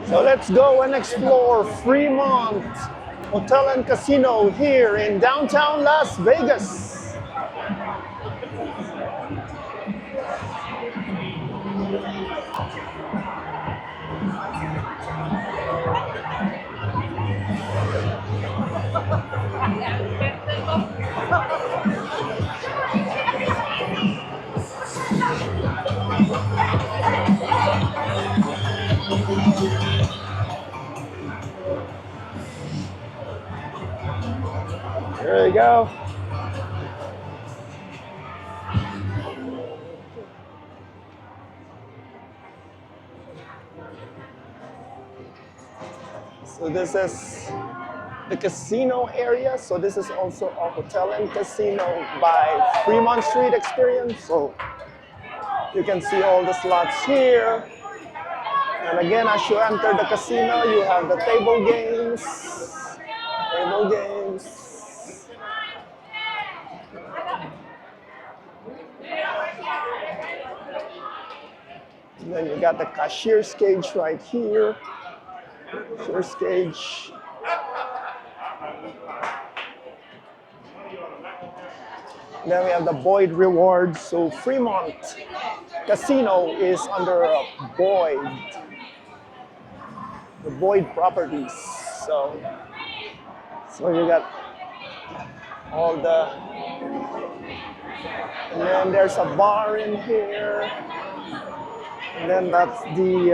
So let's go and explore Fremont Hotel and Casino here in downtown Las Vegas. There you go. So this is the casino area. So this is also a hotel and casino by Fremont Street experience. So you can see all the slots here. And again, as you enter the casino, you have the table games. Table games. And then you got the cashier's cage right here. Cashier's cage. Then we have the Boyd rewards. So Fremont Casino is under a Boyd, the Boyd properties. So you got all the, and then there's a bar in here. And then that's the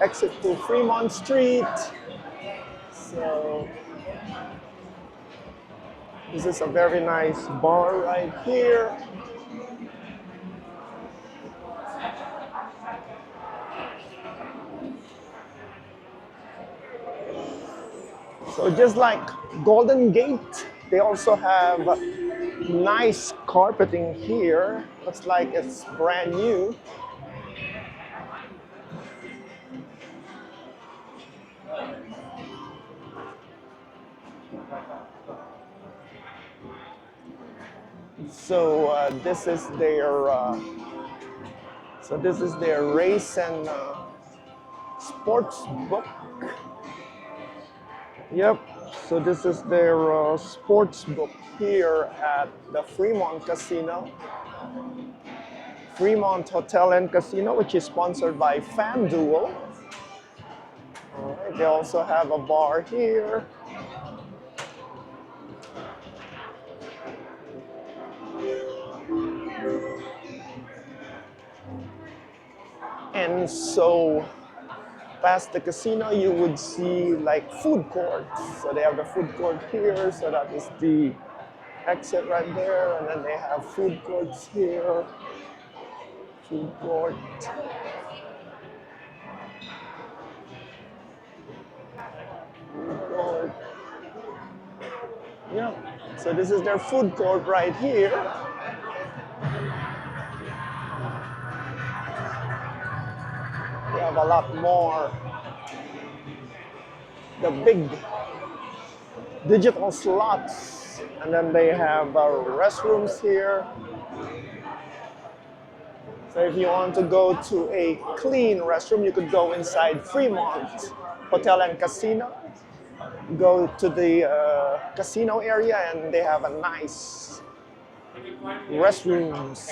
exit to Fremont Street. So this is a very nice bar right here. So just like Golden Gate, they also have nice carpeting here. Looks like it's brand new. So this is their race and sports book. Yep. So this is their sports book here at the Fremont Casino, Fremont Hotel and Casino, which is sponsored by FanDuel. All right. They also have a bar here. And so past the casino, you would see like food courts. So they have the food court here. So that is the exit right there. And then they have food courts here. Food court. Food court. Yeah. So this is their food court right here. We have a lot more. The big digital slots, and then they have restrooms here. So if you want to go to a clean restroom, you could go inside Fremont Hotel and Casino. Go to the casino area, and they have a nice restrooms.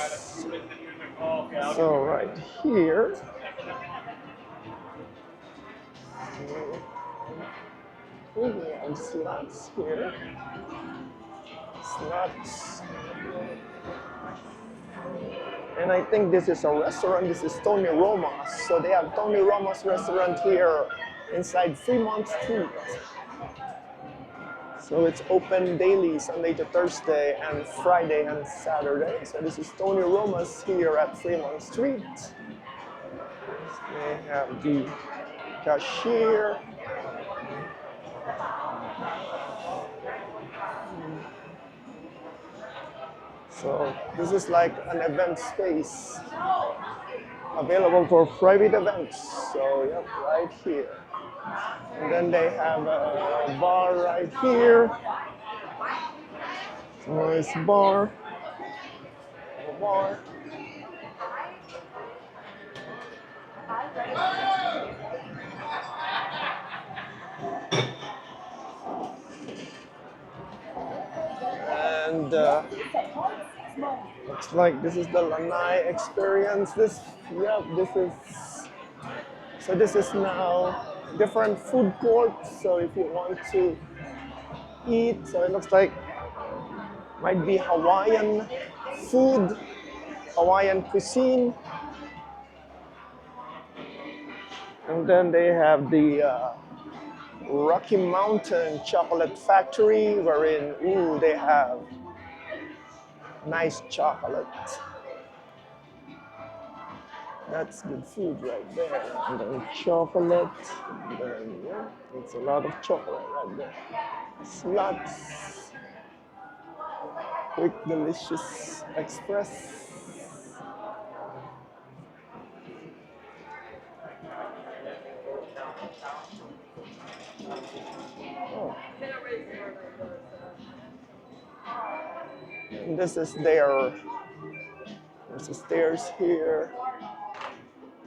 So right here. We have slots here. Slots. And I think this is a restaurant. This is Tony Roma's. So they have Tony Roma's restaurant here inside Fremont Street. So it's open daily, Sunday to Thursday, and Friday and Saturday. So this is Tony Roma's here at Fremont Street. They have the cashier. So this is like an event space available for private events. So yep, right here. And then they have a bar right here. Nice bar. A bar. the looks like this is the Lanai experience. This is now different food courts. So if you want to eat, so it looks like might be Hawaiian food, Hawaiian cuisine. And then they have the Rocky Mountain Chocolate Factory, wherein they have nice chocolate. That's good food right there. And then chocolate. And then it's a lot of chocolate right there. Slots. Quick, delicious express. Oh. And this is there's the stairs here.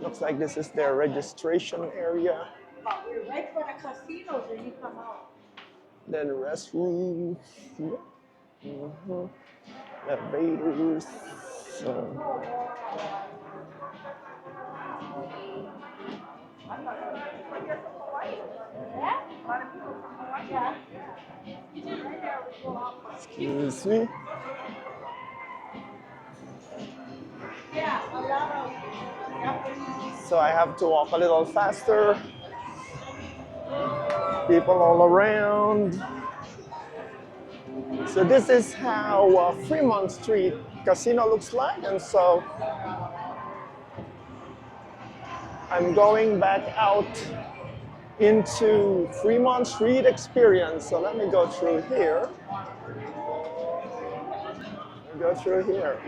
Looks like this is their registration area. We're right for the casinos when you come out. Then restrooms. Elevators. Excuse me. So I have to walk a little faster. People all around. So this is how Fremont Street Casino looks like, and so I'm going back out into Fremont Street experience. So let me go through here. Go through here.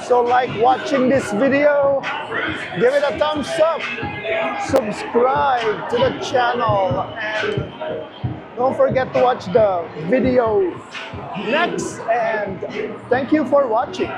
So like watching this video, give it a thumbs up, subscribe to the channel, and don't forget to watch the video next, and thank you for watching.